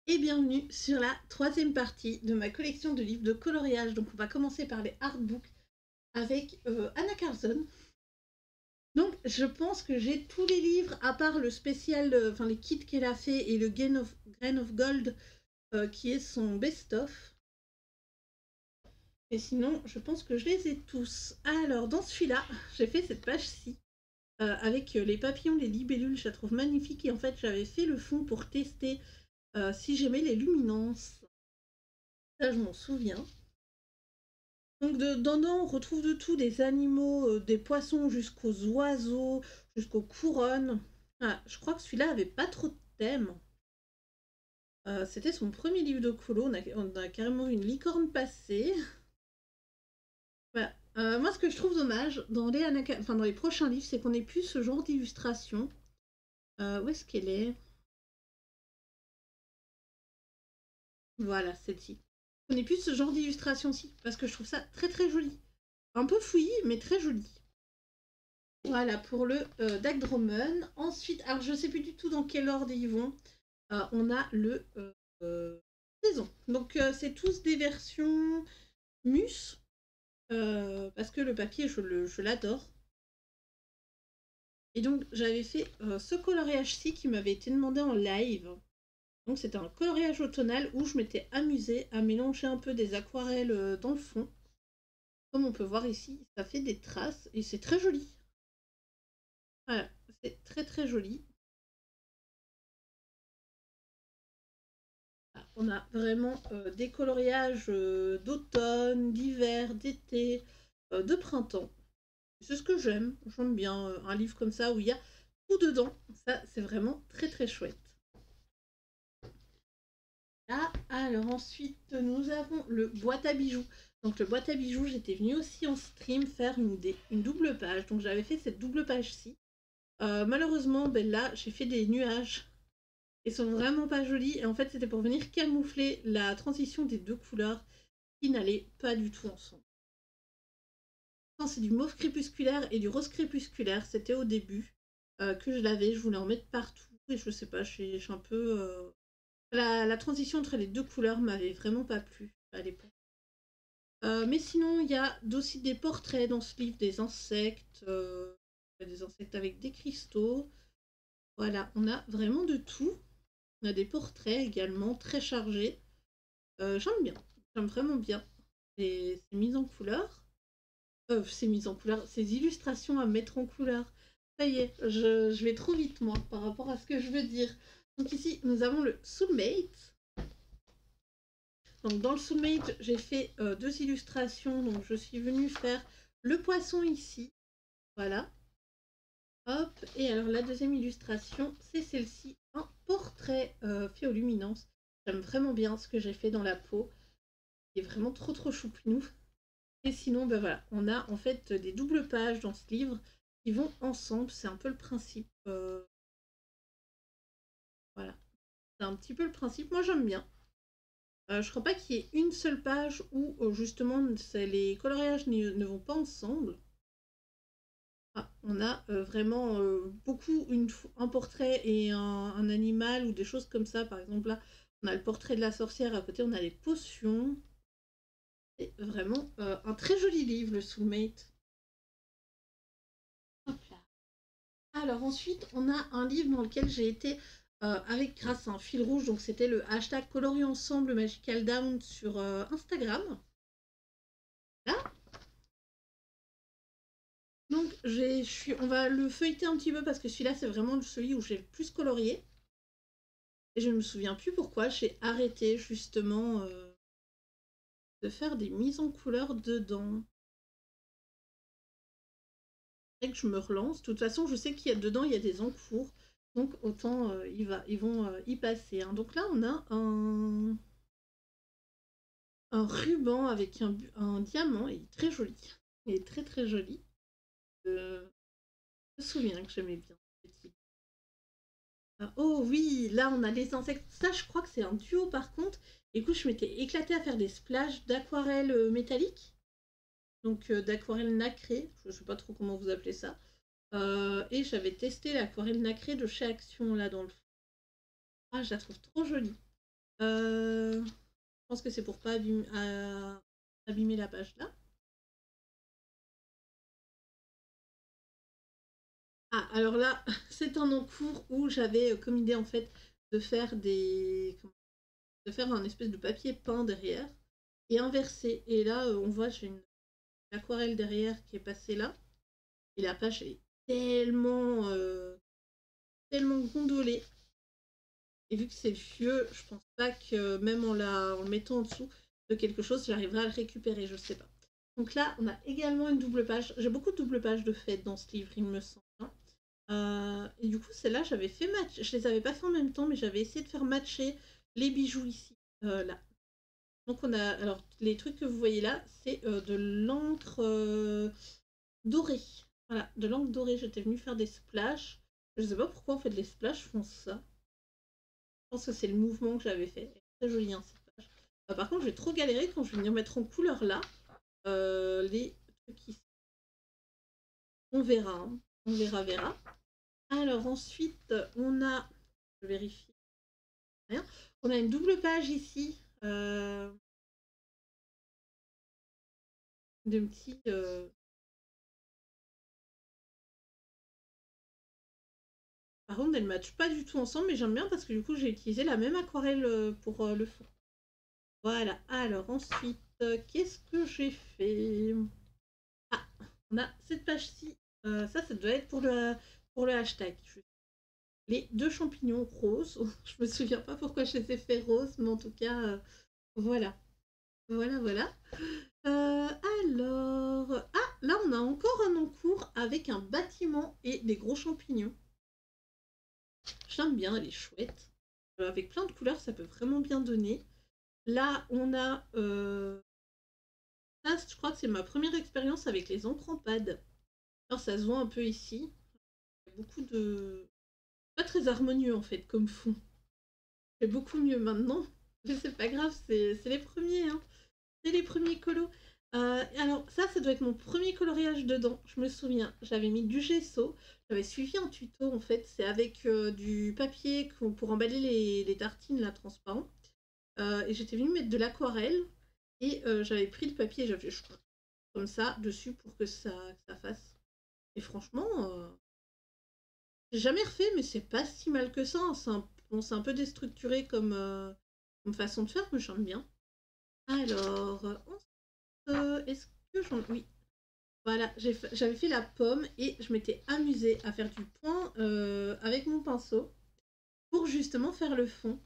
Et bienvenue sur la troisième partie de ma collection de livres de coloriage. Donc on va commencer par les artbooks avec Anna Carlson. Donc je pense que j'ai tous les livres à part le spécial, enfin les kits qu'elle a fait et le Grain of Gold qui est son best-of. Et sinon je pense que je les ai tous. Alors dans celui-là, j'ai fait cette page-ci avec les papillons, les libellules, je la trouve magnifique. Et en fait j'avais fait le fond pour tester si j'aimais les luminances. Ça je m'en souviens. Donc dedans, on retrouve de tout, des animaux, des poissons jusqu'aux oiseaux, jusqu'aux couronnes. Ah, je crois que celui-là avait pas trop de thème. C'était son premier livre de colo, on a carrément une licorne passer. Voilà. Moi, ce que je trouve dommage dans les prochains livres, c'est qu'on ait plus ce genre d'illustration. Où est-ce qu'elle est? Voilà, celle-ci. On ait plus ce genre d'illustration-ci, parce que je trouve ça très très joli. Un peu fouillis, mais très joli. Voilà pour le Dag Drummond. Ensuite, alors je ne sais plus du tout dans quel ordre ils vont. On a le saison. Donc c'est tous des versions mus. Parce que le papier, je l'adore. Et donc j'avais fait ce coloriage-ci qui m'avait été demandé en live. Donc c'était un coloriage automnal où je m'étais amusée à mélanger un peu des aquarelles dans le fond. Comme on peut voir ici, ça fait des traces et c'est très joli. Voilà, c'est très très joli. On a vraiment des coloriages d'automne, d'hiver, d'été, de printemps. C'est ce que j'aime. J'aime bien un livre comme ça où il y a tout dedans. Ça, c'est vraiment très très chouette. Là, alors ensuite, nous avons le boîte à bijoux. Donc le boîte à bijoux, j'étais venue aussi en stream faire une double page. Donc j'avais fait cette double page-ci. Malheureusement, ben là, j'ai fait des nuages. Ils sont vraiment pas jolis. Et en fait, c'était pour venir camoufler la transition des deux couleurs qui n'allaient pas du tout ensemble. C'est du mauve crépusculaire et du rose crépusculaire. C'était au début que je l'avais. Je voulais en mettre partout. Et je sais pas, je suis un peu... La transition entre les deux couleurs m'avait vraiment pas plu à l'époque. Mais sinon, il y a aussi des portraits dans ce livre, des insectes avec des cristaux. Voilà, on a vraiment de tout. On a des portraits également très chargés. J'aime bien, j'aime vraiment bien. C'est mis en couleur. C'est mis en couleur, ces illustrations à mettre en couleur. Ça y est, je vais trop vite moi par rapport à ce que je veux dire. Donc ici, nous avons le Soulmate. Donc dans le Soulmate, j'ai fait deux illustrations. Donc je suis venue faire le poisson ici. Voilà. Hop. Et alors la deuxième illustration, c'est celle-ci. Un portrait fait aux luminances. J'aime vraiment bien ce que j'ai fait dans la peau. Il est vraiment trop trop choupinou. Et sinon, ben voilà, on a en fait des doubles pages dans ce livre qui vont ensemble. C'est un peu le principe. Voilà. C'est un petit peu le principe. Moi, j'aime bien. Je crois pas qu'il y ait une seule page où justement les coloriages ne vont pas ensemble. Ah, on a vraiment beaucoup un portrait et un animal ou des choses comme ça. Par exemple, là, on a le portrait de la sorcière. À côté, on a les potions. C'est vraiment un très joli livre, le Soulmate. Hop là. Alors ensuite, on a un livre dans lequel j'ai été avec grâce à un fil rouge, donc c'était le hashtag Coloris Ensemble Magical Down sur Instagram. Là. Donc on va le feuilleter un petit peu parce que celui-là c'est vraiment celui où j'ai le plus colorié. Et je ne me souviens plus pourquoi j'ai arrêté justement de faire des mises en couleur dedans. Et que je me relance. De toute façon, je sais qu'il y a dedans, il y a des encours. Donc autant ils vont y passer. Hein. Donc là, on a un ruban avec un diamant. Il est très joli. Il est très très joli. Je me souviens que j'aimais bien ce petit. Oh oui, là on a les insectes. Ça, je crois que c'est un duo par contre. Écoute, je m'étais éclatée à faire des splashes d'aquarelle métallique. Donc d'aquarelle nacrée. Je ne sais pas trop comment vous appelez ça. Et j'avais testé l'aquarelle nacrée de chez Action là dans le fond. Ah, je la trouve trop jolie. Je pense que c'est pour pas abîmer la page là. Ah, alors là, c'est un encours où j'avais comme idée en fait de faire de faire un espèce de papier peint derrière et inversé. Et là, on voit, j'ai une aquarelle derrière qui est passée là. Et la page est tellement gondolée. Et vu que c'est vieux, je pense pas que même en le mettant en dessous de quelque chose, j'arriverai à le récupérer, je sais pas. Donc là, on a également une double page. J'ai beaucoup de double pages de fait dans ce livre, il me semble. Et du coup, celle-là, j'avais fait match. Je les avais pas fait en même temps, mais j'avais essayé de faire matcher les bijoux ici, là. Donc on a, alors les trucs que vous voyez là, c'est de l'encre dorée. Voilà, de l'encre dorée. J'étais venue faire des splashes. Je sais pas pourquoi en fait les splashes font ça. Je pense que c'est le mouvement que j'avais fait. C'est très joli hein, cette page. Par contre, je vais trop galérer quand je vais venir mettre en couleur là les trucs ici. On verra, hein. On verra. Alors ensuite, on a, je vérifie rien. On a une double page ici de petits. Par contre, elles ne matchent pas du tout ensemble, mais j'aime bien parce que du coup, j'ai utilisé la même aquarelle pour le fond. Voilà. Alors ensuite, qu'est-ce que j'ai fait? Ah, on a cette page-ci. Ça doit être pour le hashtag. Les deux champignons roses. Je me souviens pas pourquoi je les ai fait roses, mais en tout cas, voilà. Voilà. Euh, alors, là on a encore un encours avec un bâtiment et des gros champignons. J'aime bien, elle est chouette. Avec plein de couleurs, ça peut vraiment bien donner. Là, on a... ça, je crois que c'est ma première expérience avec les encres en pad. Alors, ça se voit un peu ici. Il y a beaucoup de... Pas très harmonieux, en fait, comme fond. C'est beaucoup mieux maintenant. Mais c'est pas grave, c'est les premiers, hein. C'est les premiers colos. Alors, ça doit être mon premier coloriage dedans. Je me souviens, j'avais mis du gesso. J'avais suivi un tuto, en fait. C'est avec du papier pour emballer les tartines, là, transparent. Et j'étais venue mettre de l'aquarelle. Et j'avais pris le papier et j'avais fait comme ça dessus pour que ça fasse. Et franchement, j'ai jamais refait, mais c'est pas si mal que ça, hein. C'est un peu déstructuré comme façon de faire, mais j'aime bien. Alors, est-ce que j'en... Oui, voilà, j'avais fait la pomme et je m'étais amusée à faire du point avec mon pinceau pour justement faire le fond.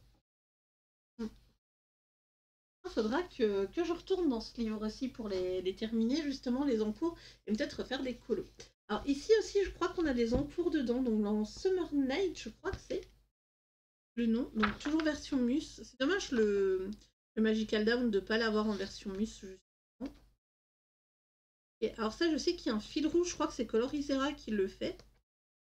Il faudra que je retourne dans ce livre aussi pour les terminer, justement, les encours, et peut-être refaire des colos. Alors ici aussi, je crois qu'on a des encours dedans, donc dans Summer Night, je crois que c'est le nom, donc toujours version mus. C'est dommage le Magical Down de ne pas l'avoir en version mus, justement. Et alors ça, je sais qu'il y a un fil rouge, je crois que c'est Colorisera qui le fait.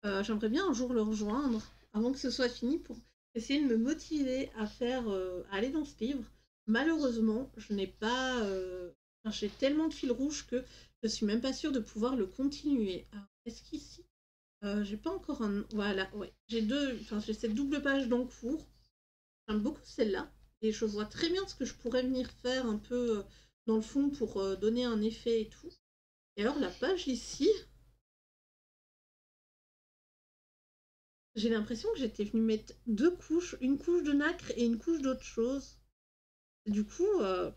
J'aimerais bien un jour le rejoindre, avant que ce soit fini, pour essayer de me motiver à à aller dans ce livre. Malheureusement, je n'ai pas... enfin, j'ai tellement de fil rouge que je suis même pas sûre de pouvoir le continuer. Alors, est-ce qu'ici, j'ai pas encore un... Voilà, ouais. J'ai cette double page d'encours. J'aime beaucoup celle-là. Et je vois très bien ce que je pourrais venir faire un peu dans le fond pour donner un effet et tout. Et alors la page ici, j'ai l'impression que j'étais venue mettre deux couches, une couche de nacre et une couche d'autre chose. Du coup, il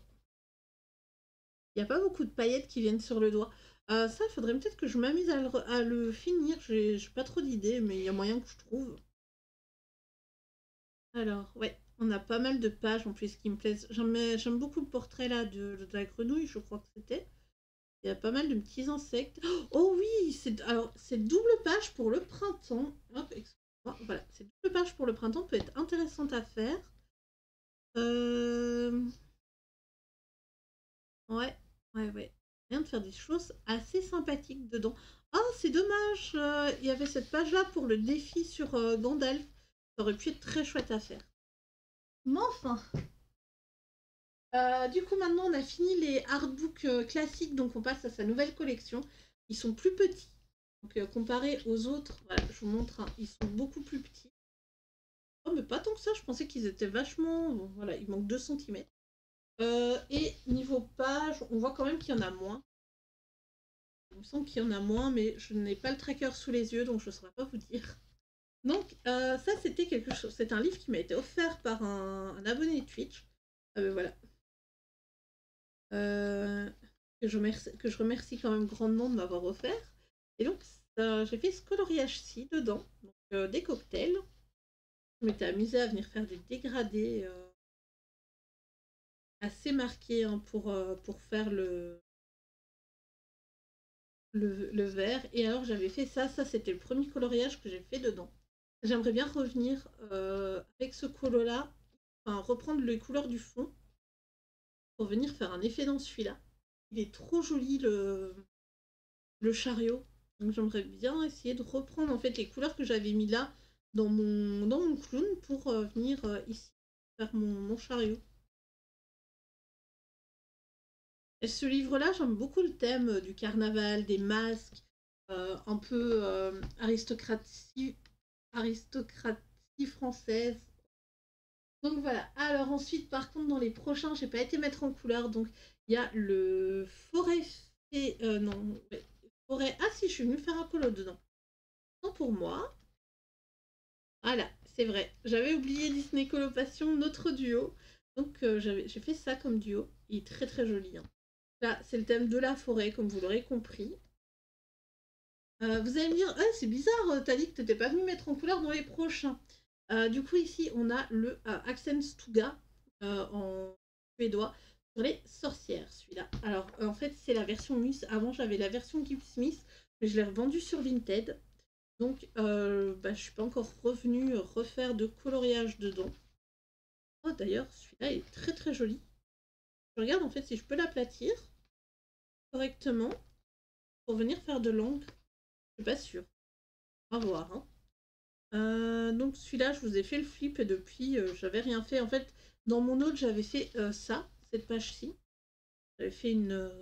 n'y a pas beaucoup de paillettes qui viennent sur le doigt. Ça, il faudrait peut-être que je m'amuse à le finir. J'ai pas trop d'idées, mais il y a moyen que je trouve. Alors, ouais, on a pas mal de pages en plus qui me plaisent. J'aime beaucoup le portrait là de la grenouille, je crois que c'était. Il y a pas mal de petits insectes. Oh oui, c'est double page pour le printemps. Hop, excuse-moi. Voilà, cette double page pour le printemps peut être intéressante à faire. Euh... Ouais, ouais. Rien de faire des choses assez sympathiques dedans. Ah, c'est dommage, il y avait cette page-là pour le défi sur Gandalf. Ça aurait pu être très chouette à faire. Mais enfin, du coup, maintenant, on a fini les artbooks classiques, donc on passe à sa nouvelle collection. Ils sont plus petits. Donc, comparé aux autres, voilà, je vous montre, hein, ils sont beaucoup plus petits. Oh, mais pas tant que ça, je pensais qu'ils étaient vachement... Bon, voilà, il manque 2 cm. Et niveau page, on voit quand même qu'il y en a moins. Il me semble qu'il y en a moins, mais je n'ai pas le tracker sous les yeux, donc je ne saurais pas vous dire. Donc ça, c'était quelque chose. C'est un livre qui m'a été offert par un abonné de Twitch. Voilà. Que je remercie quand même grandement de m'avoir offert. Et donc, j'ai fait ce coloriage-ci dedans. Donc, des cocktails. Je m'étais amusée à venir faire des dégradés assez marqués hein, pour faire le vert. Et alors, j'avais fait ça. Ça, c'était le premier coloriage que j'ai fait dedans. J'aimerais bien revenir avec ce colo-là, enfin, reprendre les couleurs du fond pour venir faire un effet dans celui-là. Il est trop joli le chariot. Donc j'aimerais bien essayer de reprendre en fait les couleurs que j'avais mis là dans mon clown pour venir ici faire mon chariot. Et ce livre-là, j'aime beaucoup le thème du carnaval, des masques, un peu aristocratie française. Donc voilà. Alors ensuite, par contre, dans les prochains, j'ai pas été mettre en couleur. Donc il y a le forêt. Non, ouais, forêt. Ah si, je suis venue faire un colo dedans. Non pour moi. Voilà, c'est vrai. J'avais oublié Disney Coloration, notre duo. Donc j'ai fait ça comme duo. Il est très très joli. Hein. Là, c'est le thème de la forêt, comme vous l'aurez compris. Vous allez me dire, ah, c'est bizarre, t'as dit que t'étais pas venu mettre en couleur dans les prochains. Du coup, ici, on a le Axenstuga en suédois sur les sorcières, celui-là. Alors, en fait, c'est la version Mus. Avant, j'avais la version Gift Smith, mais je l'ai revendue sur Vinted. Donc, je suis pas encore revenue refaire de coloriage dedans. Oh, d'ailleurs, celui-là est très très joli. Je regarde en fait si je peux l'aplatir correctement pour venir faire de l'angle. Je suis pas sûre. On va voir. Hein. Donc celui-là, je vous ai fait le flip et depuis, j'avais rien fait. En fait, dans mon autre, j'avais fait ça, cette page-ci. J'avais fait une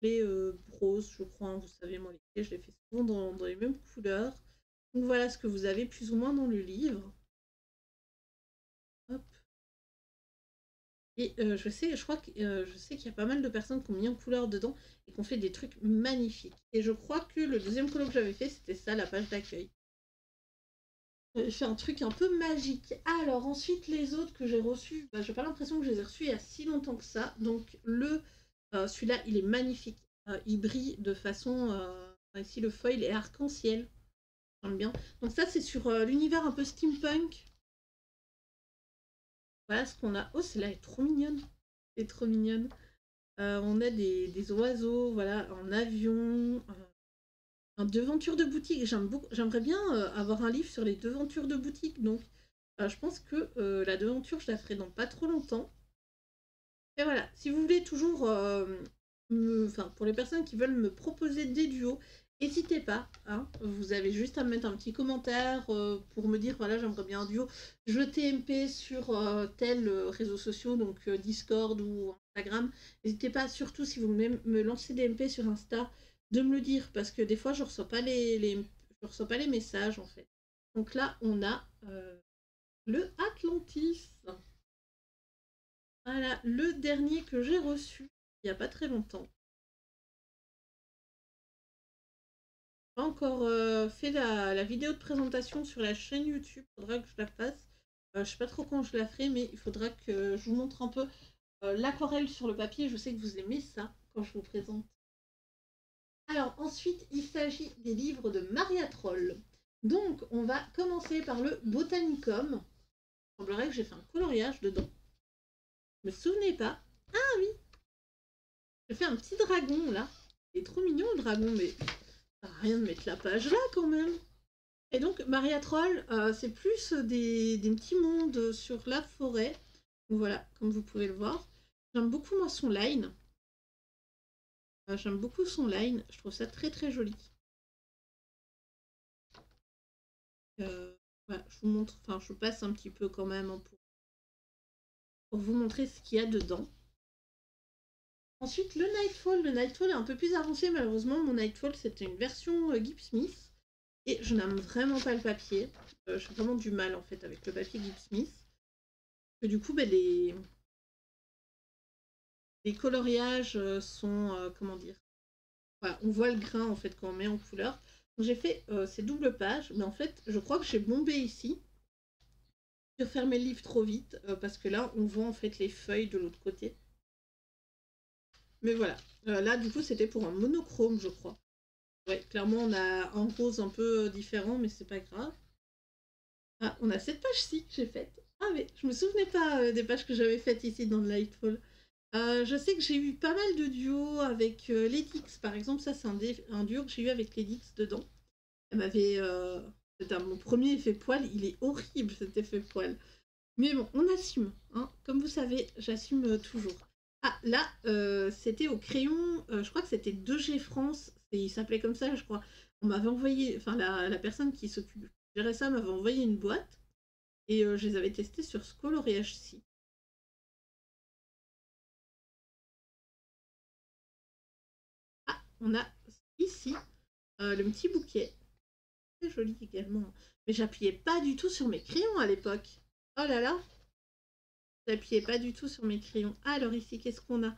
clé rose, je crois. Hein, vous savez, moi, les clés, je les fais souvent dans les mêmes couleurs. Donc voilà ce que vous avez plus ou moins dans le livre. Hop. Et je crois que je sais qu'il y a pas mal de personnes qui ont mis en couleur dedans et qui ont fait des trucs magnifiques. Et je crois que le deuxième colo que j'avais fait, c'était ça, la page d'accueil. J'ai fait un truc un peu magique. Alors ensuite, les autres que j'ai reçus, j'ai pas l'impression que je les ai reçus il y a si longtemps que ça. Donc celui-là, il est magnifique. Il brille de façon... ici, le foil est arc-en-ciel. J'aime bien. Donc ça, c'est sur l'univers un peu steampunk. Voilà ce qu'on a. Oh, celle-là est trop mignonne. C'est trop mignonne. On a des oiseaux, voilà, en avion, un devanture de boutique. J'aimerais bien avoir un livre sur les devantures de boutique. Donc, je pense que la devanture, je la ferai dans pas trop longtemps. Et voilà, si vous voulez toujours, pour les personnes qui veulent me proposer des duos, n'hésitez pas. Hein, vous avez juste à me mettre un petit commentaire pour me dire, voilà, j'aimerais bien un duo. Je TMP sur tel réseau social, donc Discord ou Instagram. N'hésitez pas, surtout si vous me lancez des MP sur Insta, de me le dire, parce que des fois, je reçois pas je reçois pas les messages, en fait. Donc là, on a le Atlantis. Voilà, le dernier que j'ai reçu il n'y a pas très longtemps. Pas encore fait la vidéo de présentation sur la chaîne YouTube, il faudra que je la fasse. Je sais pas trop quand je la ferai, mais il faudra que je vous montre un peu l'aquarelle sur le papier. Je sais que vous aimez ça quand je vous présente. Alors ensuite, il s'agit des livres de Maria Troll. Donc on va commencer par le Botanicum. Il semblerait que j'ai fait un coloriage dedans. Je me souvenais pas. Ah oui, j'ai fait un petit dragon là. Il est trop mignon le dragon, mais ça sert à rien de mettre la page là quand même. Et donc Maria Troll, c'est plus des petits mondes sur la forêt. Donc voilà, comme vous pouvez le voir. J'aime beaucoup moi son line. J'aime beaucoup son line. Je trouve ça très très joli. Voilà, je vous montre, enfin je passe un petit peu quand même hein, pour vous montrer ce qu'il y a dedans. Ensuite, le Nightfall est un peu plus avancé, malheureusement. Mon Nightfall, c'était une version Gibbs Smith. Et je n'aime vraiment pas le papier. J'ai vraiment du mal en fait avec le papier Gipsmith. Que du coup, les coloriages sont, comment dire, voilà, on voit le grain en fait quand on met en couleur. Donc j'ai fait ces doubles pages, mais en fait, je crois que j'ai bombé ici. J'ai fermé le livre trop vite parce que là, on voit en fait les feuilles de l'autre côté. Mais voilà, là du coup, c'était pour un monochrome, je crois. Ouais, clairement, on a un rose un peu différent, mais c'est pas grave. Ah, on a cette page-ci que j'ai faite. Ah, mais je me souvenais pas des pages que j'avais faites ici dans le Lightfall. Je sais que j'ai eu pas mal de duos avec Ledix, par exemple. Ça, c'est un duo que j'ai eu avec Ledix dedans. Elle m'avait. C'était mon premier effet poil. Il est horrible cet effet poil. Mais bon, on assume. Hein. Comme vous savez, j'assume toujours. Ah, là, c'était au crayon. Je crois que c'était 2G France. Il s'appelait comme ça, je crois. On m'avait envoyé. Enfin, la personne qui s'occupe de gérer ça m'avait envoyé une boîte. Et je les avais testés sur ce coloriage-ci. Ah, on a ici le petit bouquet. C'est joli également. Mais j'appuyais pas du tout sur mes crayons à l'époque. Oh là là, j'appuyais pas du tout sur mes crayons. Alors ici, qu'est-ce qu'on a?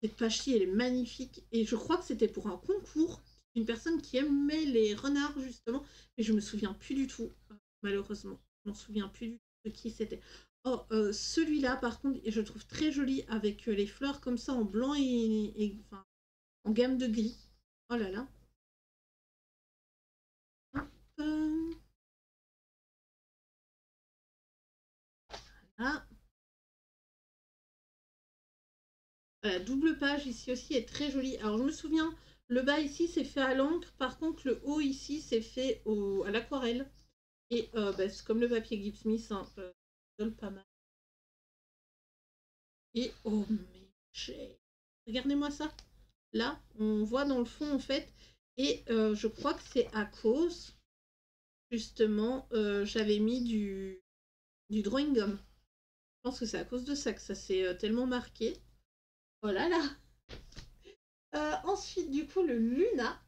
Cette page-ci, elle est magnifique. Et je crois que c'était pour un concours. Une personne qui aimait les renards, justement. Mais je me souviens plus du tout, malheureusement. Je m'en souviens plus du tout de qui c'était. Oh, celui-là, par contre, je le trouve très joli avec les fleurs comme ça en blanc enfin, en gamme de gris. Oh là là. Hop, là. La double page ici aussi est très jolie. Alors je me souviens, le bas ici c'est fait à l'encre, par contre le haut ici c'est fait à l'aquarelle. Et c'est comme le papier Gipsmith, hein, donne pas mal. Et oh mais regardez-moi ça. Là, on voit dans le fond en fait. Et je crois que c'est à cause, justement, j'avais mis du drawing gum. Je pense que c'est à cause de ça que ça s'est tellement marqué. Oh là là. Ensuite, du coup, le Luna.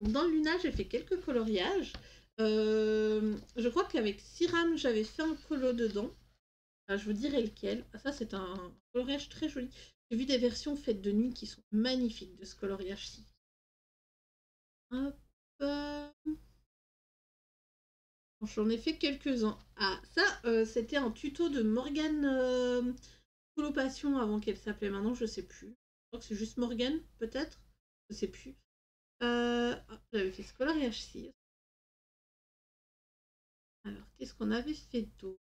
Dans le Luna, j'ai fait quelques coloriages. Je crois qu'avec Siram, j'avais fait un colo dedans. Je vous dirai lequel. Ah, ça, c'est un coloriage très joli. J'ai vu des versions faites de nuit qui sont magnifiques de ce coloriage-ci. Hop. J'en ai fait quelques-uns. Ah, ça, c'était un tuto de Morgane Colopassion avant qu'elle s'appelait maintenant, je sais plus. Je crois que c'est juste Morgane, peut-être. Je sais plus. J'avais fait ce coloriage-ci. Alors, qu'est-ce qu'on avait fait d'autre?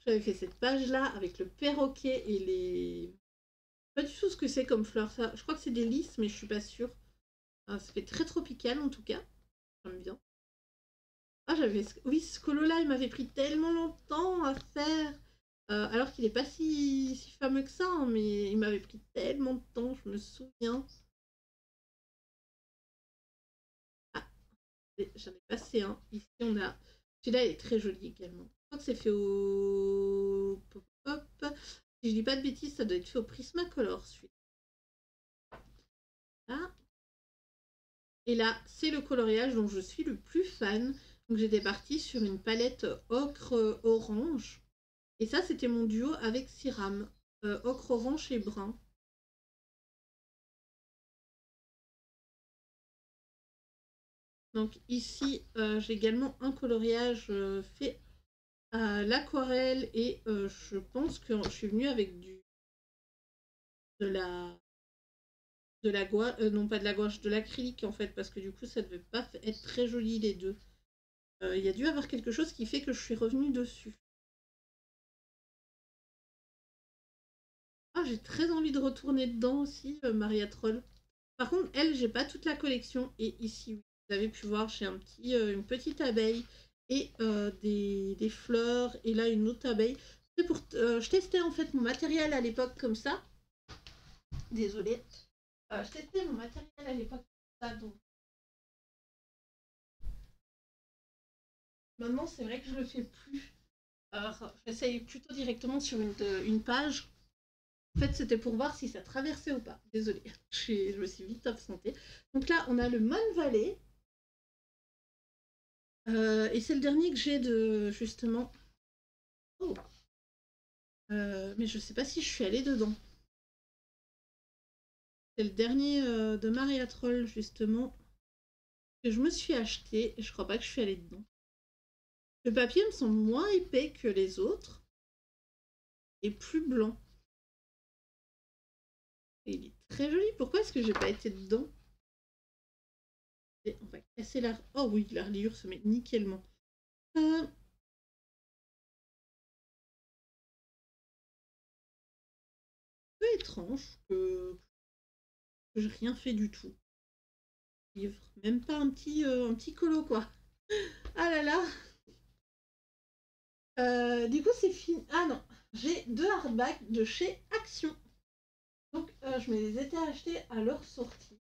J'avais fait cette page-là avec le perroquet et les... Pas du tout ce que c'est comme fleur, ça. Je crois que c'est des lys, mais je suis pas sûre. Ça fait très tropical, en tout cas. J'aime bien. Ah, j'avais... Oui, ce colo-là, il m'avait pris tellement longtemps à faire. Alors qu'il n'est pas si fameux que ça, hein, mais il m'avait pris tellement de temps, je me souviens. Ah, j'en ai passé un. Ici, on a... Celui-là, il est très joli également. Je crois que c'est fait au... Hop. Si je dis pas de bêtises, ça doit être fait au Prismacolor, celui-là. Et là, c'est le coloriage dont je suis le plus fan. Donc j'étais partie sur une palette ocre orange. Et ça, c'était mon duo avec Siram. Ocre orange et brun. Donc ici, j'ai également un coloriage fait à l'aquarelle. Et je pense que je suis venue avec de la gouache, non pas de la gouache, de l'acrylique en fait, parce que du coup ça devait pas être très joli les deux. Il y a dû avoir quelque chose qui fait que je suis revenue dessus. Ah, j'ai très envie de retourner dedans aussi, Maria Troll. Par contre, elle, j'ai pas toute la collection. Et ici, vous avez pu voir, j'ai une petite abeille et des fleurs. Et là, une autre abeille. C'est pour, je testais en fait mon matériel à l'époque comme ça. Désolée. Je testais mon matériel à l'époque comme ça. Donc maintenant, c'est vrai que je le fais plus. Alors, j'essaye plutôt directement sur une page. En fait, c'était pour voir si ça traversait ou pas. Désolée, je me suis vite absentée. Donc là, on a le Mon Valley. Et c'est le dernier que j'ai de, justement... Oh. Mais je sais pas si je suis allée dedans. C'est le dernier de Maria Troll, justement, que je me suis acheté, et je crois pas que je suis allée dedans. Le papier me semble moins épais que les autres, et plus blanc. Et il est très joli, pourquoi est-ce que j'ai pas été dedans? Et on va casser la... Oh oui, la reliure se met nickelement. Peu étrange que j'ai rien fait du tout. Livre. Même pas un petit colo, quoi. Ah là là. Du coup, c'est fini. Ah non, j'ai 2 hardbacks de chez Action. Donc, je me les étais achetés à leur sortie.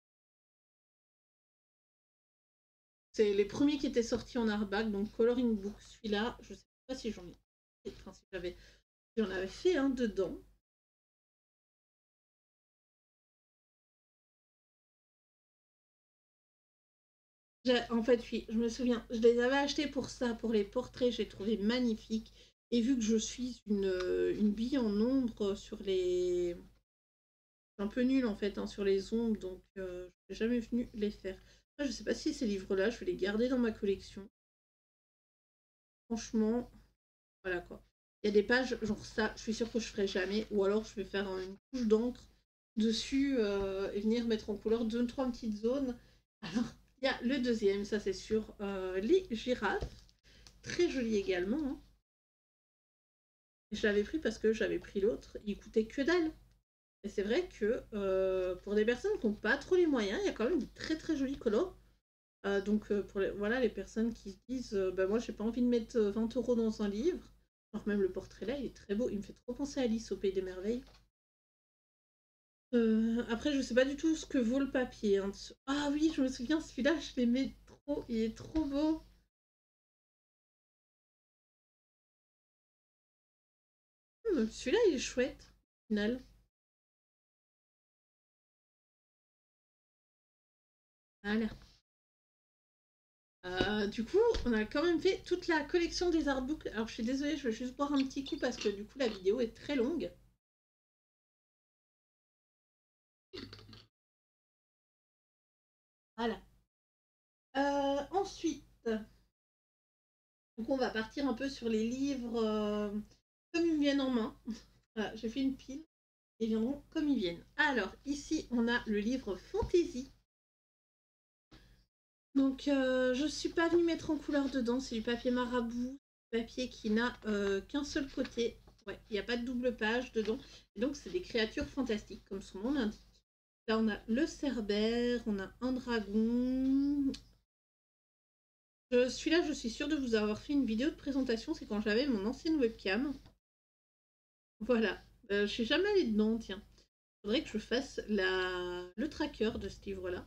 C'est les premiers qui étaient sortis en hardback, donc Coloring Book. Celui-là, je sais pas si j'en ai. Enfin, si j'en avais fait un dedans. En fait, oui, je me souviens, je les avais achetés pour ça, pour les portraits, j'ai trouvé magnifiques. Et vu que je suis une bille en ombre sur les... un peu nulle en fait, hein, sur les ombres, donc je n'ai jamais venu les faire. Je ne sais pas si ces livres-là, je vais les garder dans ma collection. Franchement, voilà quoi. Il y a des pages, genre ça, je suis sûre que je ferai jamais, ou alors je vais faire une couche d'encre dessus et venir mettre en couleur 2-3 petites zones. Alors, il y a le deuxième, ça c'est sûr, les girafes. Très joli également. Hein. Je l'avais pris parce que j'avais pris l'autre, il coûtait que dalle. Et c'est vrai que pour des personnes qui n'ont pas trop les moyens, il y a quand même des très très jolis colos. Donc pour voilà, les personnes qui se disent bah, moi j'ai pas envie de mettre 20 € dans un livre. Alors même le portrait là il est très beau, il me fait trop penser à Alice au Pays des Merveilles. Après je sais pas du tout ce que vaut le papier. Hein. Ah oui je me souviens celui-là je l'aimais trop, il est trop beau. Celui-là il est chouette au final. Voilà. Du coup, on a quand même fait toute la collection des artbooks. Alors, je suis désolée, je vais juste boire un petit coup parce que du coup, la vidéo est très longue. Voilà. Ensuite, donc on va partir un peu sur les livres comme ils viennent en main. Voilà, j'ai fait une pile. Ils viendront comme ils viennent. Alors, ici, on a le livre Fantasy. Donc, je ne suis pas venue mettre en couleur dedans. C'est du papier marabout. Papier qui n'a qu'un seul côté. Ouais, il n'y a pas de double page dedans. Et donc, c'est des créatures fantastiques, comme son nom l'indique. Là, on a le cerbère, on a un dragon. Celui-là, je suis sûre de vous avoir fait une vidéo de présentation. C'est quand j'avais mon ancienne webcam. Voilà. Je suis jamais allée dedans, tiens. Faudrait que je fasse le tracker de ce livre-là.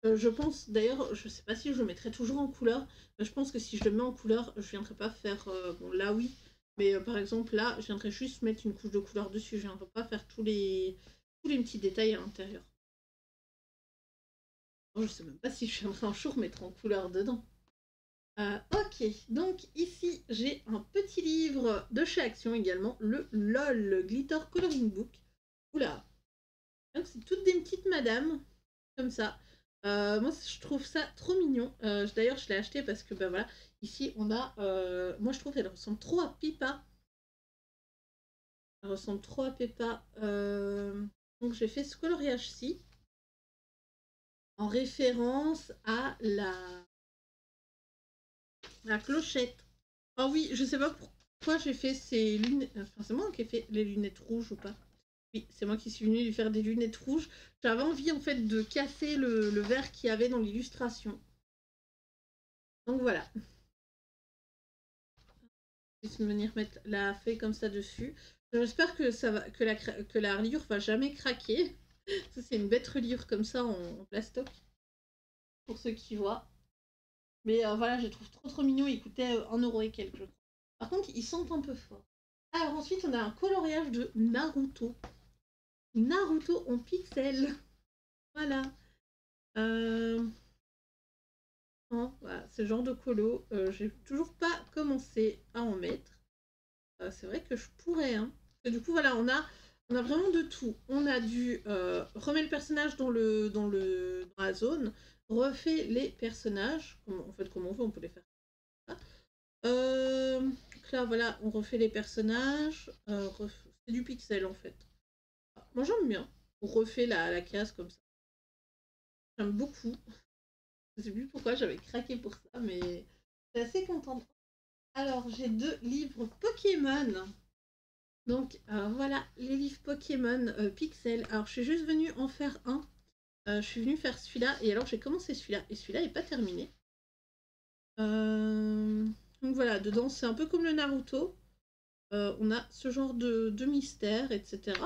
Je pense, d'ailleurs, je sais pas si je le mettrai toujours en couleur. Je pense que si je le mets en couleur, je viendrai pas faire... bon, là, oui. Mais par exemple, là, je viendrai juste mettre une couche de couleur dessus. Je viendrai pas faire tous les petits détails à l'intérieur. Oh, je sais même pas si je viendrai un jour mettre en couleur dedans. Ok, donc ici j'ai un petit livre de chez Action également, le LOL Glitter Coloring Book. Oula, donc c'est toutes des petites madames, comme ça. Moi je trouve ça trop mignon. D'ailleurs je l'ai acheté parce que bah voilà, ici on a... moi je trouve qu'elle ressemble trop à Pippa. Elle ressemble trop à Pippa. Donc j'ai fait ce coloriage-ci en référence à la clochette. Ah oui, je sais pas pourquoi j'ai fait ces lunettes. Enfin, c'est moi qui ai fait les lunettes rouges ou pas. Oui, c'est moi qui suis venue lui faire des lunettes rouges. J'avais envie en fait de casser le verre qu'il y avait dans l'illustration. Donc voilà. Je vais venir mettre la feuille comme ça dessus. J'espère que la reliure va jamais craquer. Ça c'est une bête reliure comme ça en plastoc. Pour ceux qui voient. Mais voilà, je les trouve trop trop mignons. Ils coûtaient 1 € et quelques, je crois. Par contre, ils sentent un peu fort. Alors ensuite, on a un coloriage de Naruto. Naruto en pixels. Voilà. hein, voilà, ce genre de colo. J'ai toujours pas commencé à en mettre. C'est vrai que je pourrais, hein. Et du coup, voilà, on a vraiment de tout. On a du remet le personnage dans la zone, refait les personnages. En fait, comme on veut, on peut les faire. Donc là, voilà, on refait les personnages. C'est du pixel en fait. Moi, j'aime bien. On refait la case comme ça. J'aime beaucoup. Je sais plus pourquoi j'avais craqué pour ça, mais je suis assez contente. Alors, j'ai 2 livres Pokémon. Donc, voilà, les livres Pokémon Pixel. Alors, je suis juste venue en faire un. Je suis venue faire celui-là, et alors j'ai commencé celui-là, et celui-là n'est pas terminé. Donc voilà, dedans, c'est un peu comme le Naruto. On a ce genre de mystère, etc.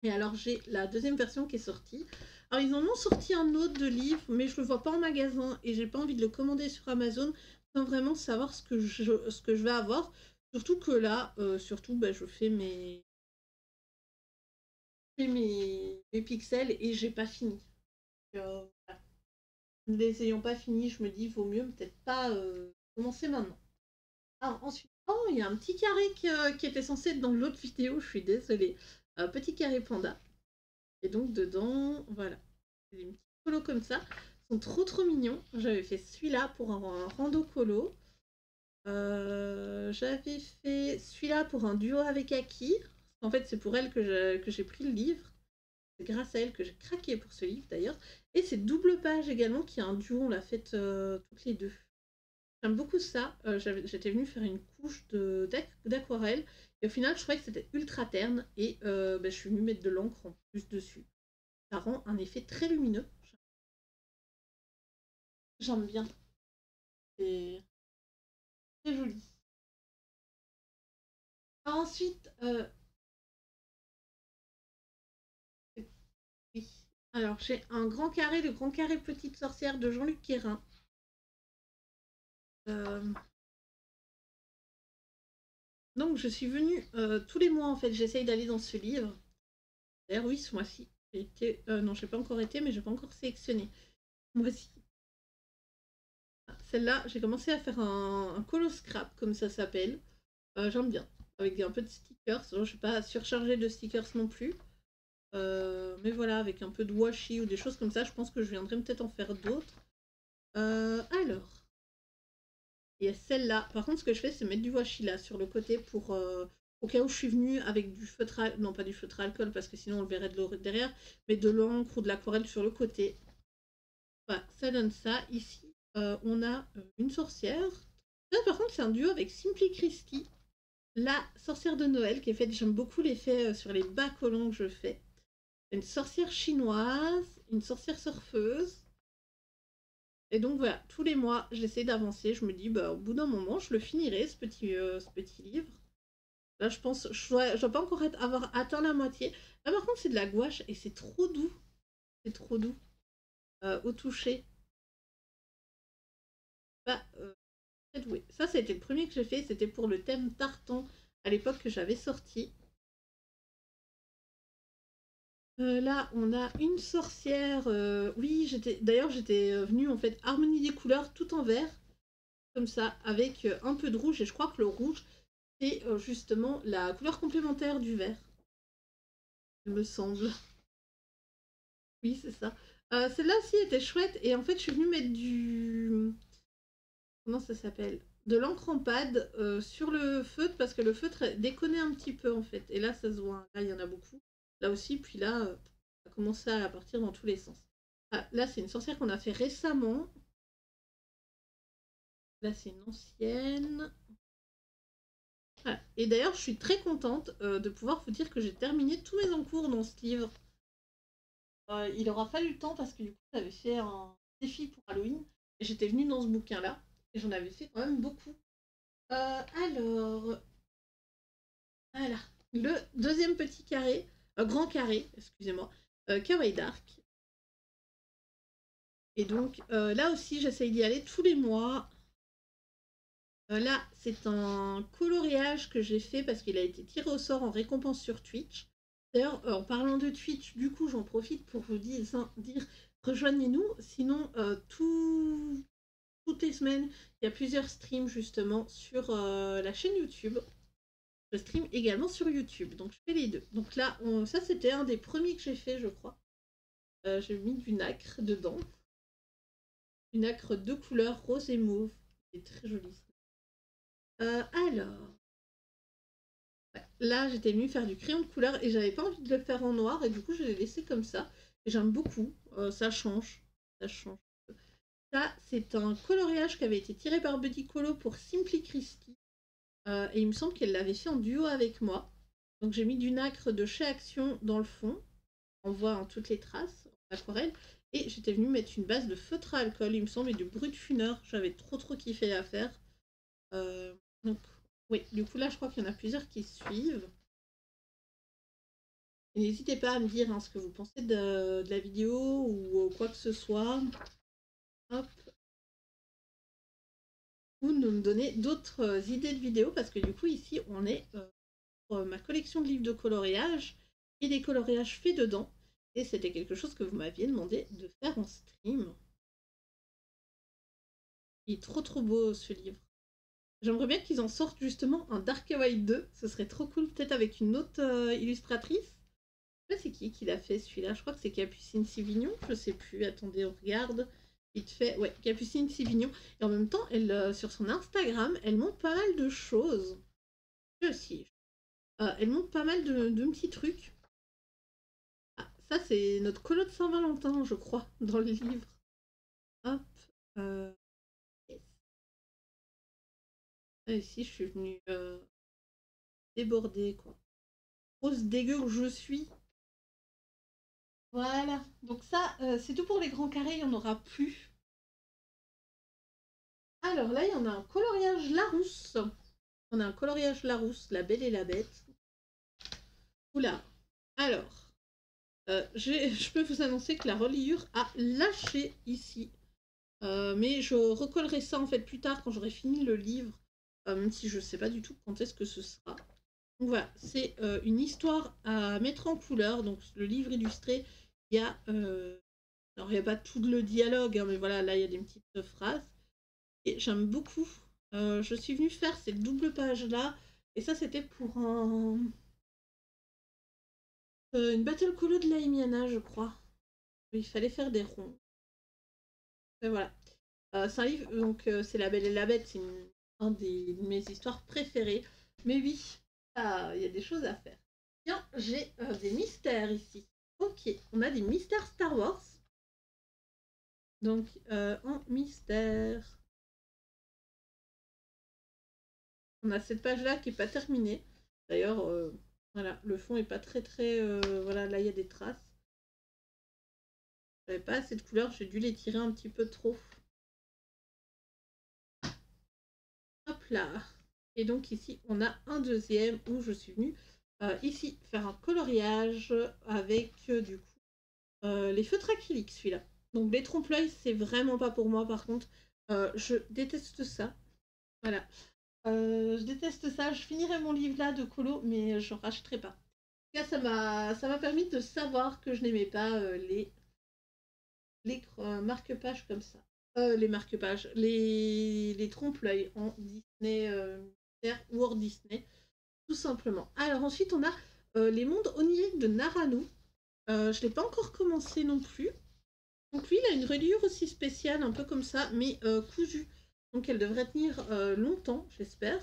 Et alors, j'ai la deuxième version qui est sortie. Alors, ils en ont sorti un autre de livre, mais je le vois pas en magasin, et j'ai pas envie de le commander sur Amazon sans vraiment savoir ce que je vais avoir. Surtout que là, bah, je fais mes pixels et j'ai pas fini. Voilà. Ne les ayant pas finis, je me dis, vaut mieux peut-être pas commencer maintenant. Alors ensuite, oh, il y a un petit carré qui était censé être dans l'autre vidéo, je suis désolée. Petit carré panda. Et donc dedans, voilà. Des petits colos comme ça. Ils sont trop mignons. J'avais fait celui-là pour un rando colo. J'avais fait celui-là pour un duo avec Aki. En fait, c'est pour elle que j'ai pris le livre. C'est grâce à elle que j'ai craqué pour ce livre d'ailleurs. Et c'est Double Page également, qui est un duo, on l'a fait toutes les deux. J'aime beaucoup ça. J'étais venue faire une couche d'aquarelle. Et au final, je trouvais que c'était ultra terne. Et je suis venue mettre de l'encre en plus dessus. Ça rend un effet très lumineux. J'aime bien. C'est très joli. Ensuite, oui. Alors, j'ai un grand carré, le grand carré Petite Sorcière de Jean-Luc Quérin. Donc, je suis venue tous les mois, en fait, j'essaye d'aller dans ce livre. D'ailleurs, oui, ce mois-ci, j'ai été... non, j'ai pas encore été, mais j'ai pas encore sélectionné. Moi-ci. Celle-là, j'ai commencé à faire un colo scrap, comme ça s'appelle. J'aime bien, avec un peu de stickers. Je ne suis pas surchargée de stickers non plus. Mais voilà, avec un peu de washi ou des choses comme ça, je pense que je viendrai peut-être en faire d'autres. Alors, il y a celle-là. Par contre, ce que je fais, c'est mettre du washi là sur le côté pour au cas où je suis venue avec du feutre à... non pas du feutre à alcool parce que sinon on le verrait de l'eau derrière, mais de l'encre ou de l'aquarelle sur le côté. Voilà, ça donne ça. Ici, on a une sorcière. Là, par contre, c'est un duo avec Simply Christy, la sorcière de Noël qui est faite. J'aime beaucoup l'effet sur les bas collants que je fais. Une sorcière chinoise, une sorcière surfeuse. Et donc voilà, tous les mois, j'essaie d'avancer. Je me dis, bah, au bout d'un moment, je le finirai, ce petit livre. Là, je pense, je dois pas encore avoir atteint la moitié. Là, par contre, c'est de la gouache et c'est trop doux. C'est trop doux au toucher. Bah, très doué. Ça, c'était le premier que j'ai fait. C'était pour le thème tartan à l'époque que j'avais sorti. Là, on a une sorcière. Oui, d'ailleurs, j'étais venue en fait harmonie des couleurs tout en vert, comme ça, avec un peu de rouge. Et je crois que le rouge, c'est justement la couleur complémentaire du vert, il me semble. Oui, c'est ça. Celle-là aussi était chouette. Et en fait, je suis venue mettre du. Comment ça s'appelle? De l'encre en pad sur le feutre parce que le feutre déconnait un petit peu en fait. Et là, ça se voit. Là, il y en a beaucoup. Là aussi, puis là, ça a commencé à partir dans tous les sens. Ah, là, c'est une sorcière qu'on a fait récemment. Là, c'est une ancienne. Voilà. Et d'ailleurs, je suis très contente de pouvoir vous dire que j'ai terminé tous mes encours dans ce livre. Il aura fallu le temps parce que du coup, j'avais fait un défi pour Halloween. Et j'étais venue dans ce bouquin-là. Et j'en avais fait quand même beaucoup. Alors, voilà. Le deuxième petit carré, grand carré, excusez-moi, Kawaii Dark. Et donc là aussi, j'essaye d'y aller tous les mois. Là, c'est un coloriage que j'ai fait parce qu'il a été tiré au sort en récompense sur Twitch. D'ailleurs, en parlant de Twitch, du coup, j'en profite pour vous dire, rejoignez-nous. Sinon, toutes les semaines, il y a plusieurs streams justement sur la chaîne YouTube. Je stream également sur YouTube, donc je fais les deux. Donc là, ça c'était un des premiers que j'ai fait, je crois. J'ai mis du nacre dedans. Du nacre de couleurs rose et mauve. C'est très joli. Alors, ouais, là j'étais venue faire du crayon de couleur et j'avais pas envie de le faire en noir et du coup je l'ai laissé comme ça. Et j'aime beaucoup, ça change. Ça change. Ça, c'est un coloriage qui avait été tiré par Buddy Colo pour Simply Christie. Et il me semble qu'elle l'avait fait en duo avec moi. Donc j'ai mis du nacre de chez Action dans le fond. On voit en toutes les traces en aquarelle. Et j'étais venue mettre une base de feutre à alcool, il me semble, et de brut funeur. J'avais trop kiffé à faire. Donc oui, du coup là je crois qu'il y en a plusieurs qui suivent. N'hésitez pas à me dire hein, ce que vous pensez de la vidéo ou quoi que ce soit. Hop. Ou de me donner d'autres idées de vidéos parce que du coup ici on est pour ma collection de livres de coloriage et des coloriages faits dedans. Et c'était quelque chose que vous m'aviez demandé de faire en stream. Il est trop beau ce livre. J'aimerais bien qu'ils en sortent justement un Dark White 2. Ce serait trop cool, peut-être avec une autre illustratrice. Je sais pas c'est qui l'a fait celui-là. Je crois que c'est Capucine Sivignon. Je sais plus. Attendez, on regarde. Il te fait. Ouais, Capucine Sivignon. Et en même temps, elle, sur son Instagram, elle montre pas mal de choses. Je aussi. Elle montre pas mal de petits trucs. Ah, ça, c'est notre colo de Saint-Valentin, je crois, dans le livre. Hop. Yes. Ah, ici, je suis venue déborder, quoi. Grosse dégueu que je suis. Voilà. Donc ça, c'est tout pour les grands carrés, il n'y en aura plus. Alors là, il y en a un coloriage Larousse. On a un coloriage Larousse, La Belle et la Bête. Oula. Alors, je peux vous annoncer que la reliure a lâché ici. Mais je recollerai ça en fait plus tard quand j'aurai fini le livre, même si je ne sais pas du tout quand est-ce que ce sera. Donc voilà, c'est une histoire à mettre en couleur, donc le livre illustré, il y a, alors il n'y a pas tout le dialogue, hein, mais voilà, là il y a des petites phrases, et j'aime beaucoup. Je suis venue faire ces doubles pages là, et ça c'était pour une battle colo de Laimiana, je crois. Il fallait faire des ronds. Et voilà. C'est un livre, donc c'est La Belle et la Bête, c'est un de mes histoires préférées. Mais oui, il y a des choses à faire. Tiens, j'ai des mystères ici. Ok, on a des mystères Star Wars. Donc, en mystère, on a cette page-là qui n'est pas terminée. D'ailleurs, voilà, le fond est pas très... voilà, là, il y a des traces. J'avais pas assez de couleurs, j'ai dû les tirer un petit peu trop. Hop là. Et donc ici, on a un deuxième où je suis venue ici faire un coloriage avec du coup les feutres acryliques, celui-là. Donc les trompe-l'œil, c'est vraiment pas pour moi par contre. Je déteste ça. Voilà. Je déteste ça. Je finirai mon livre là de colo, mais je rachèterai pas. En tout cas, ça m'a permis de savoir que je n'aimais pas les marque-pages comme ça. Les marque-pages, les trompe-l'œil en Disney ou hors Disney, tout simplement. Alors ensuite, on a les mondes oniriques de Narano. Je ne l'ai pas encore commencé non plus. Donc lui, il a une reliure aussi spéciale, un peu comme ça, mais cousue. Donc elle devrait tenir longtemps, j'espère.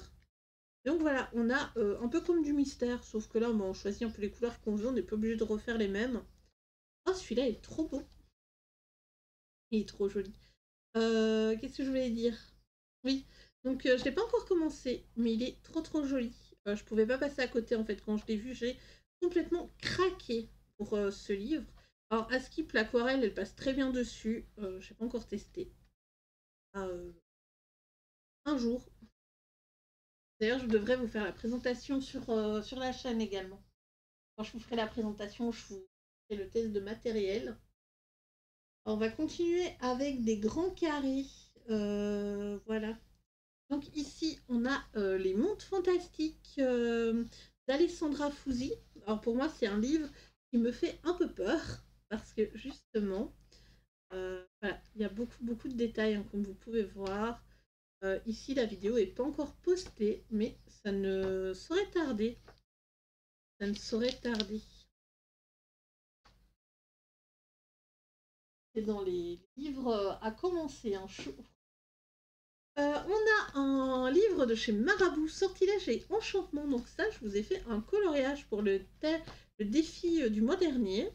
Donc voilà, on a un peu comme du mystère, sauf que là, on choisit un peu les couleurs qu'on veut, on n'est pas obligé de refaire les mêmes. Oh, celui-là est trop beau. Il est trop joli. Qu'est-ce que je voulais dire? Oui, donc je l'ai pas encore commencé, mais il est trop joli. Je pouvais pas passer à côté en fait quand je l'ai vu, j'ai complètement craqué pour ce livre. Alors Askip, l'aquarelle, elle passe très bien dessus. Je n'ai pas encore testé. Un jour. D'ailleurs, je devrais vous faire la présentation sur la chaîne également. Quand je vous ferai la présentation, je vous ferai le test de matériel. Alors, on va continuer avec des grands carrés. Voilà. Donc ici, on a les mondes fantastiques d'Alessandra Fusi. Alors pour moi, c'est un livre qui me fait un peu peur parce que justement, Voilà, il y a beaucoup de détails, hein, comme vous pouvez voir. Ici, la vidéo n'est pas encore postée, mais ça ne saurait tarder. Ça ne saurait tarder. C'est dans les livres à commencer. Hein. On a un livre de chez Marabout, Sortilège et Enchantement. Donc ça, je vous ai fait un coloriage pour le défi du mois dernier.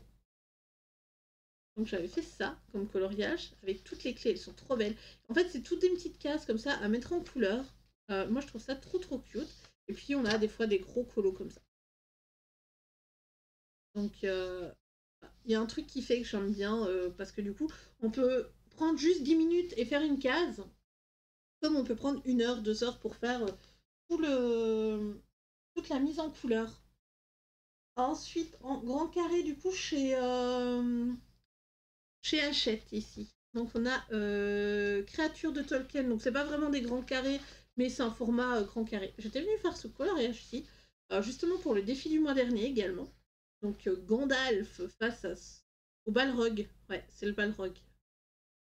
Donc j'avais fait ça comme coloriage avec toutes les clés, elles sont trop belles. En fait, c'est toutes des petites cases comme ça à mettre en couleur. Moi, je trouve ça trop cute. Et puis, on a des fois des gros colos comme ça. Donc, il y a un truc qui fait que j'aime bien parce que du coup, on peut prendre juste 10 minutes et faire une case. Comme on peut prendre 1 heure, 2 heures pour faire toute la mise en couleur. Ensuite, en grand carré, du coup, chez Hachette, ici. Donc, on a Créatures de Tolkien. Donc, c'est pas vraiment des grands carrés, mais c'est un format grand carré. J'étais venue faire ce coloriage ici, justement pour le défi du mois dernier également. Donc, Gandalf face au Balrog. Ouais, c'est le Balrog.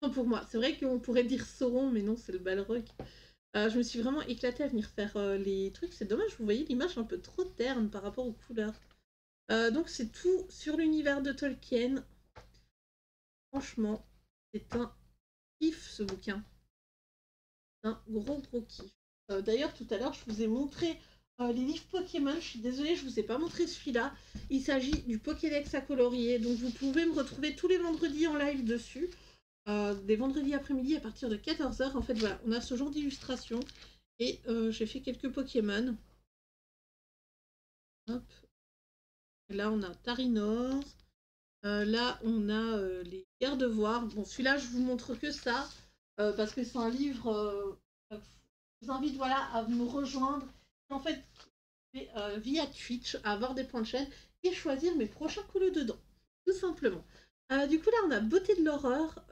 Non, pour moi, c'est vrai qu'on pourrait dire Sauron, mais non, c'est le Balrog. Je me suis vraiment éclatée à venir faire les trucs. C'est dommage, vous voyez l'image un peu trop terne par rapport aux couleurs. Donc c'est tout sur l'univers de Tolkien. Franchement, c'est un kiff ce bouquin. Un gros kiff. D'ailleurs, tout à l'heure, je vous ai montré les livres Pokémon. Je suis désolée, je vous ai pas montré celui-là. Il s'agit du Pokédex à colorier. Donc vous pouvez me retrouver tous les vendredis en live dessus. Des vendredis après-midi à partir de 14 h. En fait, voilà, on a ce genre d'illustration. Et j'ai fait quelques Pokémon. Hop. Là, on a Tarinor. Là, on a les Gardevoirs. Bon, celui-là, je vous montre que ça. Parce que c'est un livre. Je vous invite voilà, à nous rejoindre. En fait, via Twitch, à avoir des points de chaîne et choisir mes prochains colos dedans. Tout simplement. Du coup, là, on a Beauté de l'horreur.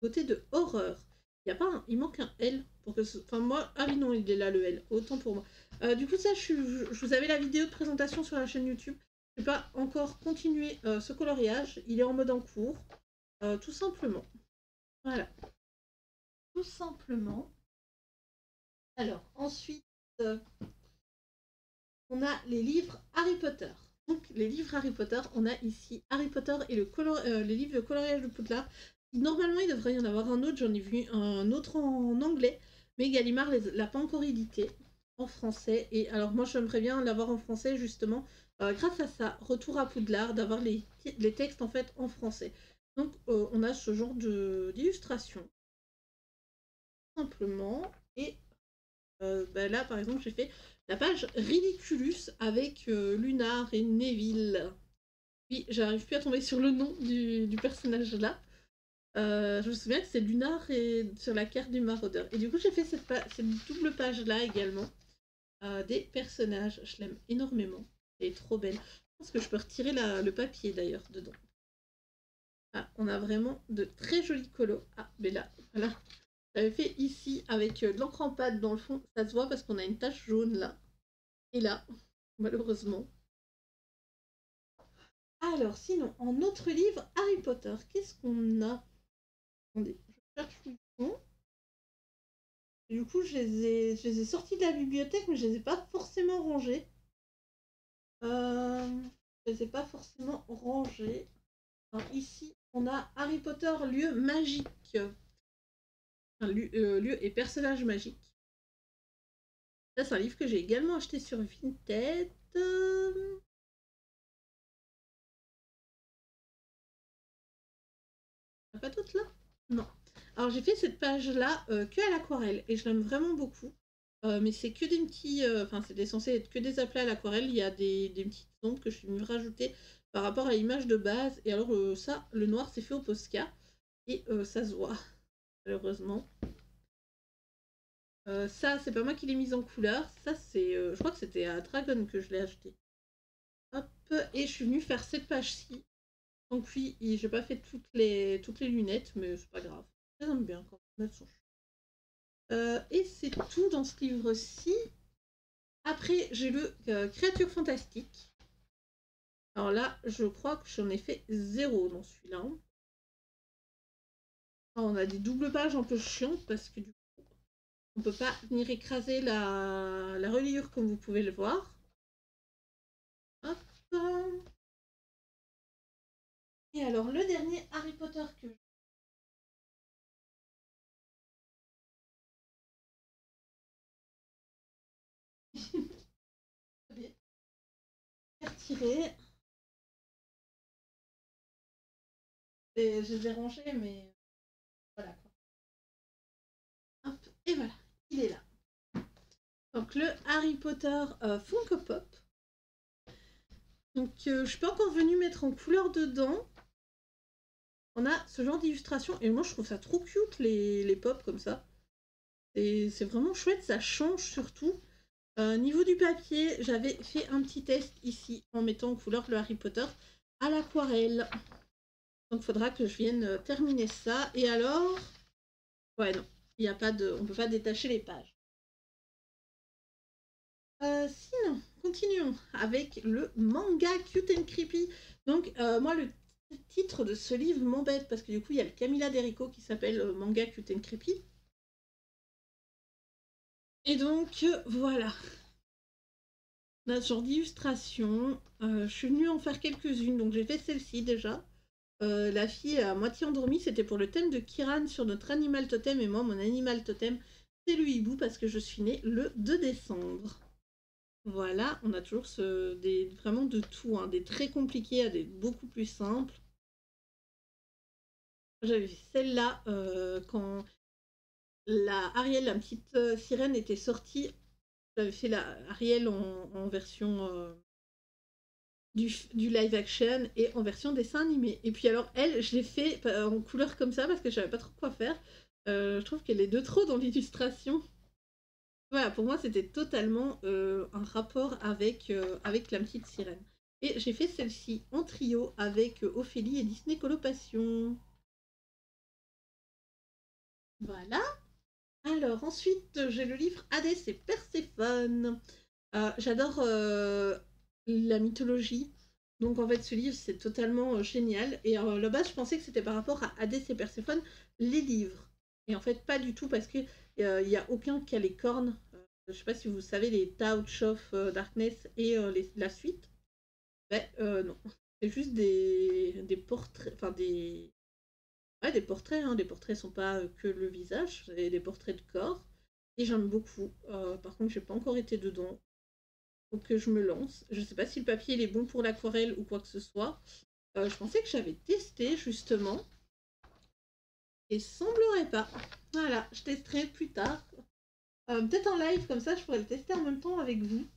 Beauté de horreur. Il y a pas un... Il manque un L pour que ce... Enfin, moi... Ah oui, non, il est là, le L. Autant pour moi. Du coup, ça, je vous avais la vidéo de présentation sur la chaîne YouTube. Je n'ai pas encore continué ce coloriage. Il est en mode en cours. Tout simplement. Voilà. Tout simplement. Alors, ensuite, on a les livres Harry Potter. Donc, les livres Harry Potter, on a ici Harry Potter et les livres de coloriage de Poudlard. Normalement, il devrait y en avoir un autre. J'en ai vu un autre en anglais. Mais Gallimard l'a pas encore édité en français. Et alors, moi, j'aimerais bien l'avoir en français, justement, grâce à ça, Retour à Poudlard, d'avoir les textes, en fait, en français. Donc, on a ce genre d'illustration. Simplement. Et là, par exemple, j'ai fait la page Ridiculus avec Lunar et Neville. Oui, j'arrive plus à tomber sur le nom du personnage là. Je me souviens que c'est Lunar et sur la carte du maraudeur. Et du coup, j'ai fait cette double page là également des personnages. Je l'aime énormément. Elle est trop belle. Je pense que je peux retirer le papier d'ailleurs dedans. Ah, on a vraiment de très jolis colos. Ah, mais là, voilà. J'avais fait ici avec de l'encre en pâte dans le fond. Ça se voit parce qu'on a une tache jaune là. Et là, malheureusement. Alors, sinon, en autre livre, Harry Potter, qu'est-ce qu'on a? Attendez, je cherche où ils sont. Du coup, je les ai sortis de la bibliothèque, mais je les ai pas forcément rangés. Je les ai pas forcément rangés. Alors, ici, on a Harry Potter, lieu magique. Enfin, lieu et personnage magique. Ça, c'est un livre que j'ai également acheté sur Vinted. Pas toutes là? Non. Alors j'ai fait cette page-là que à l'aquarelle et je l'aime vraiment beaucoup. Mais c'est que des petits... Enfin, c'était censé être que des aplats à l'aquarelle. Il y a des petites ombres que je suis venue rajouter par rapport à l'image de base. Et alors ça, le noir, c'est fait au Posca. Et ça se voit, malheureusement. Ça, c'est pas moi qui l'ai mise en couleur. Ça, c'est... je crois que c'était à Dragon que je l'ai acheté. Hop, et je suis venue faire cette page-ci. Donc oui, j'ai pas fait toutes les lunettes, mais c'est pas grave. J'aime bien quand elles sont chouettes. Et c'est tout dans ce livre-ci. Après, j'ai le Créatures fantastiques. Alors là, je crois que j'en ai fait 0 dans celui-là. On a des doubles pages un peu chiantes parce que du coup, on peut pas venir écraser la reliure comme vous pouvez le voir. Hop. Et alors, le dernier Harry Potter que j'ai retiré. Et je les ai rangés, mais voilà quoi. Hop, et voilà, il est là. Donc le Harry Potter Funko Pop. Donc je suis pas encore venue mettre en couleur dedans. On a ce genre d'illustration et moi je trouve ça trop cute les pops comme ça. C'est vraiment chouette, ça change surtout. Niveau du papier, j'avais fait un petit test ici en mettant en couleur le Harry Potter à l'aquarelle. Donc il faudra que je vienne terminer ça. Et alors... Ouais non, il y a pas de... on peut pas détacher les pages. Sinon, continuons avec le manga Cute and Creepy. Donc, moi, le titre de ce livre m'embête parce que du coup, il y a le Camilla Derico qui s'appelle Manga Cute and Creepy. Et donc, voilà. On a ce genre d'illustration. Je suis venue en faire quelques-unes, donc j'ai fait celle-ci déjà. La fille à moitié endormie, c'était pour le thème de Kiran sur notre animal totem. Et moi, mon animal totem, c'est le hibou parce que je suis née le 2 décembre. Voilà, on a toujours vraiment de tout, hein, des très compliqués à des beaucoup plus simples. J'avais fait celle-là quand la Ariel, la petite sirène, était sortie. J'avais fait la Ariel en version du live action et en version dessin animé. Et puis alors elle, je l'ai fait en couleur comme ça parce que je savais pas trop quoi faire. Je trouve qu'elle est de trop dans l'illustration. Voilà, pour moi, c'était totalement un rapport avec la petite sirène. Et j'ai fait celle-ci en trio avec Ophélie et Disney Coloration. Voilà. Alors, ensuite, j'ai le livre Hadès et Perséphone. J'adore la mythologie. Donc, en fait, ce livre, c'est totalement génial. Et à la base, je pensais que c'était par rapport à Hadès et Perséphone, les livres. Et en fait, pas du tout, parce qu'il n'y a aucun qui a les cornes. Je sais pas si vous savez, les Touch of Darkness et la suite. Ben, non. C'est juste des portraits, enfin des... Ouais, des portraits, hein. Les portraits sont pas que le visage, c'est des portraits de corps. Et j'aime beaucoup. Par contre, j'ai pas encore été dedans. Faut que je me lance. Je sais pas si le papier il est bon pour l'aquarelle ou quoi que ce soit. Je pensais que j'avais testé justement. Et semblerait pas. Voilà, je testerai plus tard. Peut-être en live, comme ça je pourrais le tester en même temps avec vous.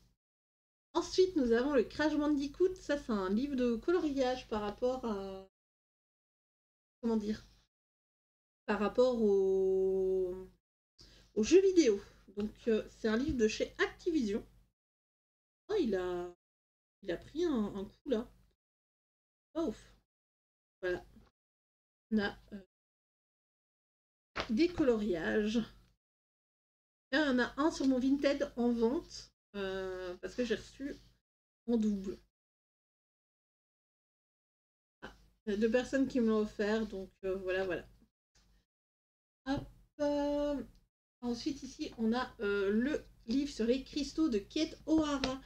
Ensuite, nous avons le Crash Bandicoot. Ça, c'est un livre de coloriage par rapport à... Comment dire? Par rapport aux jeux vidéo. Donc, c'est un livre de chez Activision. Oh, il a pris un coup là. Pas ouf. Voilà. On a des coloriages. Il y en a un sur mon Vinted en vente parce que j'ai reçu en double. Ah, il y a 2 personnes qui me l'ont offert, donc voilà, voilà. Hop. Ensuite, ici, on a le livre sur les cristaux de Kate O'Hara.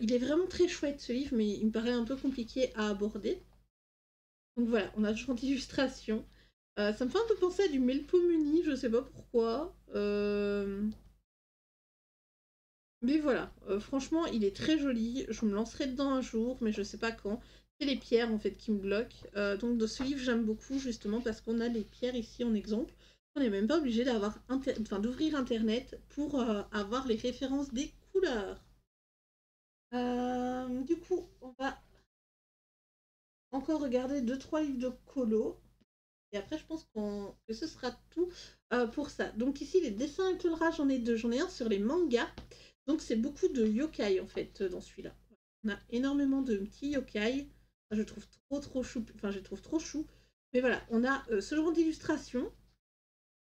Il est vraiment très chouette ce livre, mais il me paraît un peu compliqué à aborder. Donc voilà, on a toujours d'illustrations. Ça me fait un peu penser à du Melpomene, je sais pas pourquoi. Mais voilà, franchement, il est très joli. Je me lancerai dedans un jour, mais je sais pas quand. C'est les pierres en fait qui me bloquent. Donc de ce livre, j'aime beaucoup justement parce qu'on a les pierres ici en exemple. On n'est même pas obligé d'ouvrir internet pour avoir les références des couleurs. Du coup, on va encore regarder 2-3 livres de colo. Et après, je pense que ce sera tout pour ça. Donc ici, les dessins et colorage, j'en ai 2. J'en ai un sur les mangas. Donc c'est beaucoup de yokai en fait dans celui-là. On a énormément de petits yokai. Je trouve trop chou. Enfin, je les trouve trop chou. Mais voilà, on a ce genre d'illustration.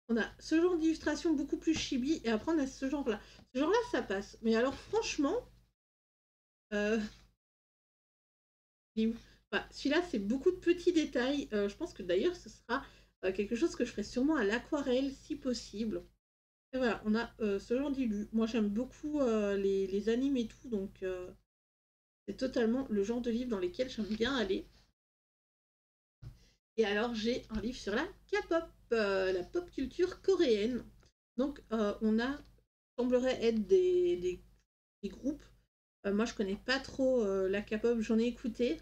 On a ce genre d'illustration beaucoup plus chibi. Et après, on a ce genre-là. Ce genre-là, ça passe. Mais alors, franchement... Euh... Voilà, celui-là, c'est beaucoup de petits détails. Je pense que d'ailleurs, ce sera quelque chose que je ferai sûrement à l'aquarelle si possible. Et voilà, on a ce genre d'illu. Moi j'aime beaucoup les animes et tout, donc c'est totalement le genre de livre dans lesquels j'aime bien aller. Et alors j'ai un livre sur la K-pop, la pop culture coréenne. Donc on a, semblerait être des groupes. Moi je connais pas trop la K-pop, j'en ai écouté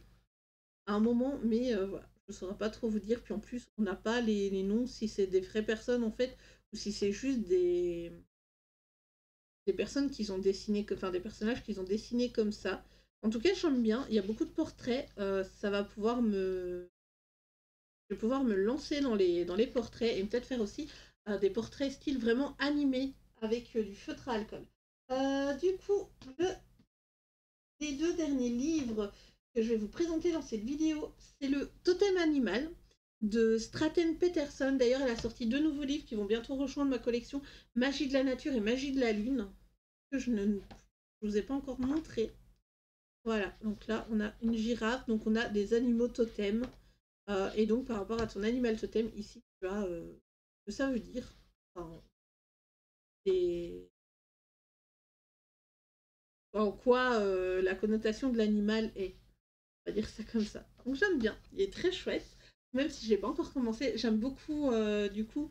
à un moment, mais voilà, je ne saurais pas trop vous dire. Puis en plus, on n'a pas les noms, si c'est des vraies personnes en fait, ou si c'est juste des personnes qui ont dessiné, enfin des personnages qu'ils ont dessinés comme ça. En tout cas, j'aime bien, il y a beaucoup de portraits, ça va pouvoir je vais pouvoir me lancer dans les portraits et peut-être faire aussi des portraits style vraiment animés avec du feutre à alcool. Du coup, les deux derniers livres que je vais vous présenter dans cette vidéo, c'est le Totem Animal de Straten Peterson. D'ailleurs, elle a sorti deux nouveaux livres qui vont bientôt rejoindre ma collection, Magie de la nature et Magie de la lune, que je ne vous ai pas encore montré. Voilà, donc là, on a une girafe, donc on a des animaux totems. Et donc, par rapport à ton animal totem, ici, tu as ce que ça veut dire. Enfin, des... En quoi la connotation de l'animal est. On va dire ça comme ça. Donc j'aime bien, il est très chouette. Même si j'ai pas encore commencé, j'aime beaucoup du coup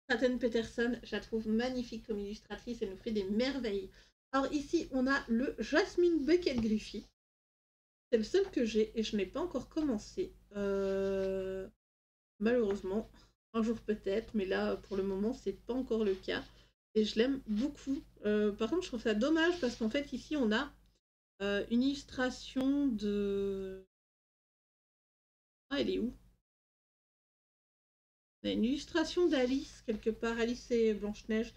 Straten Peterson, je la trouve magnifique comme illustratrice, elle nous fait des merveilles. Alors ici on a le Jasmine Bucket Griffith. C'est le seul que j'ai et je n'ai pas encore commencé. Malheureusement, un jour peut-être, mais là pour le moment c'est pas encore le cas. Et je l'aime beaucoup. Par contre je trouve ça dommage parce qu'en fait ici on a une illustration de... Ah elle est où? On a une illustration d'Alice quelque part, Alice et Blanche-Neige.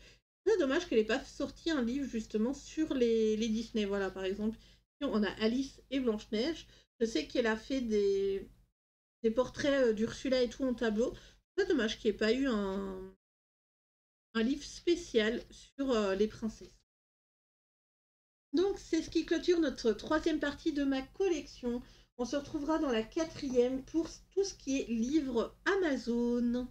C'est dommage qu'elle n'ait pas sorti un livre justement sur les Disney. Voilà, par exemple, on a Alice et Blanche-Neige. Je sais qu'elle a fait des portraits d'Ursula et tout en tableau. C'est dommage qu'il n'y ait pas eu un livre spécial sur les princesses. Donc c'est ce qui clôture notre troisième partie de ma collection. On se retrouvera dans la quatrième pour tout ce qui est livres Amazon.